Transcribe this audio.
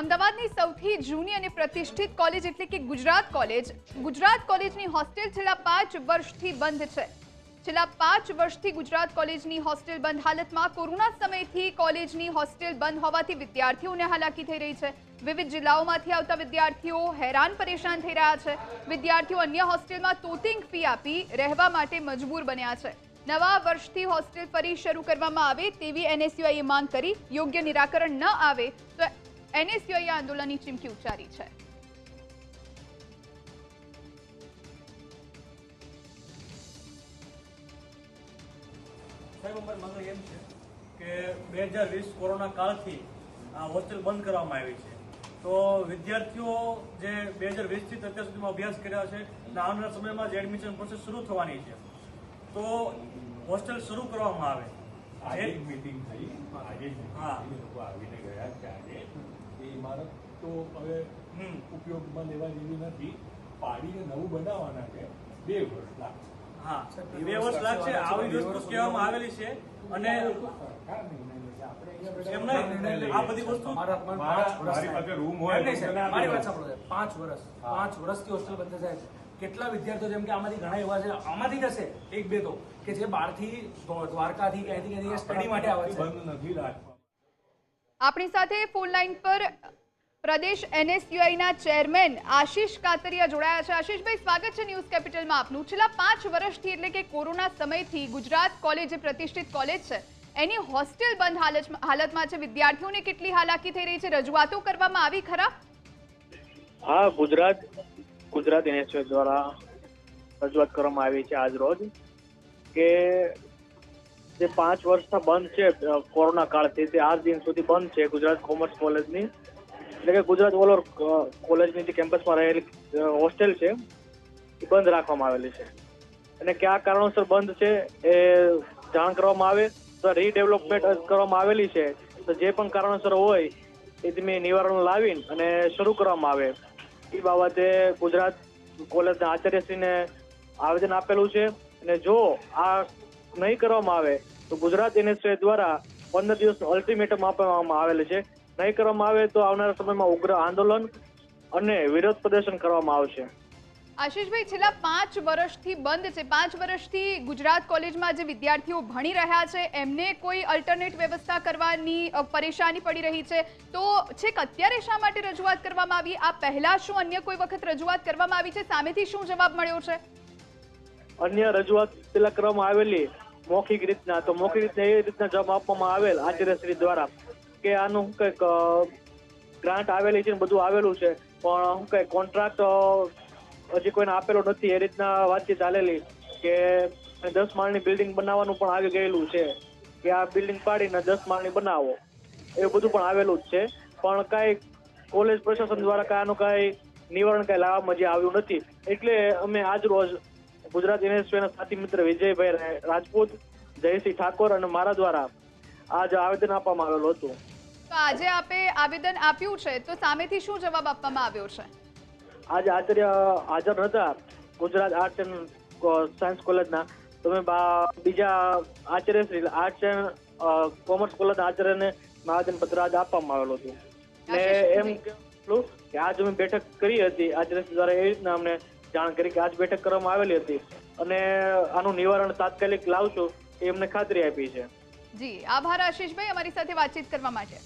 અમદાવાદની સૌથી જૂની અને પ્રતિષ્ઠિત કોલેજ એટલે કે ગુજરાત કોલેજની હોસ્ટેલ છેલ્લા 5 વર્ષથી બંધ છે। છેલ્લા 5 વર્ષથી ગુજરાત કોલેજની હોસ્ટેલ બંધ હાલતમાં કોરોના સમયથી કોલેજની હોસ્ટેલ બંધ હોવાથી વિદ્યાર્થીઓને હાલાકી થઈ રહી છે। વિવિધ જિલ્લાઓમાંથી આવતા વિદ્યાર્થીઓ હેરાન પરેશાન થઈ રહ્યા છે। વિદ્યાર્થીઓ અન્ય હોસ્ટેલમાં તોતિંગ ફી આપી રહેવા માટે મજબૂર બન્યા છે। નવા વર્ષથી હોસ્ટેલ ફરી શરૂ કરવામાં આવે તેવી એનએસયુઆઈએ માંગ કરી। યોગ્ય નિરાકરણ ન આવે તો એનએસયુઆઈએ આંદોલનની ચીમકી ઉચ્ચારી છે। સાહેબ, અમારી માંગણી એમ છે કે 2020 કોરોના કાળથી આ હોસ્ટેલ બંધ કરવામાં આવી છે, તો વિદ્યાર્થીઓ જે 2020 થી અત્યાર સુધીમાં અભ્યાસ કર્યા છે અને આવનારા સમયમાં જે એડમિશન પ્રોસેસ શરૂ થવાની છે, તો હોસ્ટેલ શરૂ કરવામાં આવે। આજે મીટિંગ થઈ, આજે લોકો આવીને ગયા કે આજે એ ઇમારત તો હવે ઉપયોગમાં લેવા જેવી નથી, પાડીને નવું બનાવવાના છે, 2 વર્ષ લાગશે। હા, 2 વર્ષ લાગશે આવી વસ્તુ કહેવામાં આવેલી છે અને આ બધી વસ્તુ મારી પાસે રૂમ હોય મારી વાત સાંભળો, 5 વર્ષથી હોસ્ટેલ બંધ થાય છે। કેટલા વિદ્યાર્થીઓ, જેમ કે આમાંથી ઘણા એવા છે, આમાંથી જ હશે 1-2 તો કે જે બહારથી દ્વારકાથી ક્યાંથી સ્ટડી માટે આવે છે, બંધ નથી રાખવા। આપણી સાથે ફોન લાઈન પર પ્રદેશ એનએસયુઆઈના ચેરમેન આશિષ કાતરિયા જોડાયા છે। આશિષભાઈ, સ્વાગત છે ન્યૂઝ કેપિટલમાં આપનું। છેલ્લા 5 વર્ષથી એટલે કે કોરોના સમયથી ગુજરાત કોલેજ, જે પ્રતિષ્ઠિત કોલેજ છે, એની હોસ્ટેલ બંધ હાલતમાં છે। વિદ્યાર્થીઓને કેટલી હાલાકી થઈ રહી છે, રજૂઆતો કરવામાં આવી ખરા? હા, ગુજરાત એનએસયુઆઈ દ્વારા રજૂઆત કરવામાં આવી છે આજ રોજ કે જે 5 વર્ષથી બંધ છે કોરોના કાળથી, તે આજ દિન સુધી બંધ છે ગુજરાત કોમર્સ કોલેજની, એટલે કે ગુજરાત ઓલ ઓવર કોલેજની જે કેમ્પસમાં રહેલી હોસ્ટેલ છે એ બંધ રાખવામાં આવેલી છે અને કયા કારણોસર બંધ છે એ જાણ કરવામાં આવે તો રીડેવલપમેન્ટ કરવામાં આવેલી છે, તો જે પણ કારણોસર હોય એ તમે નિવારણ લાવીને અને શરૂ કરવામાં આવે એ બાબતે ગુજરાત કોલેજના આચાર્યશ્રીને આવેદન આપેલું છે। અને જો આ નહીં કરવામાં આવે તો ગુજરાત એનએસયુઆઈ દ્વારા 15 દિવસનું અલ્ટિમેટમ આપવામાં આવેલું છે। નહીં કરવામાં આવે તો આવનારા સમયમાં ઉગ્ર આંદોલન અને વિરોધ પ્રદર્શન કરવામાં આવશે। આશિષભાઈ, છેલ્લા 5 વર્ષથી બંધ છે, 5 વર્ષથી ગુજરાત કોલેજમાં જે વિદ્યાર્થીઓ ભણી રહ્યા છે એમને કોઈ અલ્ટરનેટ વ્યવસ્થા કરવાની પરેશાની પડી રહી છે, તો છેક અત્યારે શા માટે રજૂઆત કરવામાં આવી? આ પહેલા શું અન્ય કોઈ વખત રજૂઆત કરવામાં આવી છે? સામેથી શું જવાબ મળ્યો છે? અન્ય રજૂઆત પેલા કરવામાં આવેલી મૌખિક રીતના, તો મૌખિક રીતના એ રીતના જવાબ આપવામાં આવેલ આચાર્યશ્રી દ્વારા કે આનું કંઈક ગ્રાન્ટ આવેલી છે, બધું આવેલું છે, પણ કંઈક કોન્ટ્રાક્ટ હજી કોઈને આપેલો નથી, એ રીતના વાતચીત ચાલેલી કે 10 માળની બિલ્ડિંગ બનાવવાનું પણ આવી ગયેલું છે કે આ બિલ્ડિંગ પાડીને 10 માળની બનાવો, એવું બધું પણ આવેલું જ છે, પણ કાંઈ કોલેજ પ્રશાસન દ્વારા આનું કાંઈ નિવારણ કાંઈ લાવવામાં જે આવ્યું નથી। એટલે અમે આજ રોજ ગુજરાત યુનિવર્સિટીના સાથી મિત્ર વિજયભાઈ રાજપૂત, જયસિંહ ઠાકોર અને મારા દ્વારા આજ આવેદન આપવામાં આવેલું હતું। તો આજે આપે આવેદન આપ્યું છે, તો સામેથી શું જવાબ આપવામાં આવ્યો છે? આજે આચાર્ય હાજર નતા ગુજરાત આર્ટ્સ એન્ડ સાયન્સ કોલેજના, તમે બીજા આચાર્ય આર્ટ્સ એન્ડ કોમર્સ કોલેજના આચાર્યને આવેદન પત્ર આજે આપવામાં આવેલું હતું ને એમ કહેલું કે આજ અમે બેઠક કરી હતી આચાર્ય દ્વારા, એ રીતના અમને જાણ કરી કે આજ બેઠક કરવામાં આવેલી હતી અને આનું નિવારણ તાત્કાલિક લાવશું એ અમને ખાતરી આપી છે। જી, આભાર આશિષભાઈ અમારી સાથે વાતચીત કરવા માટે।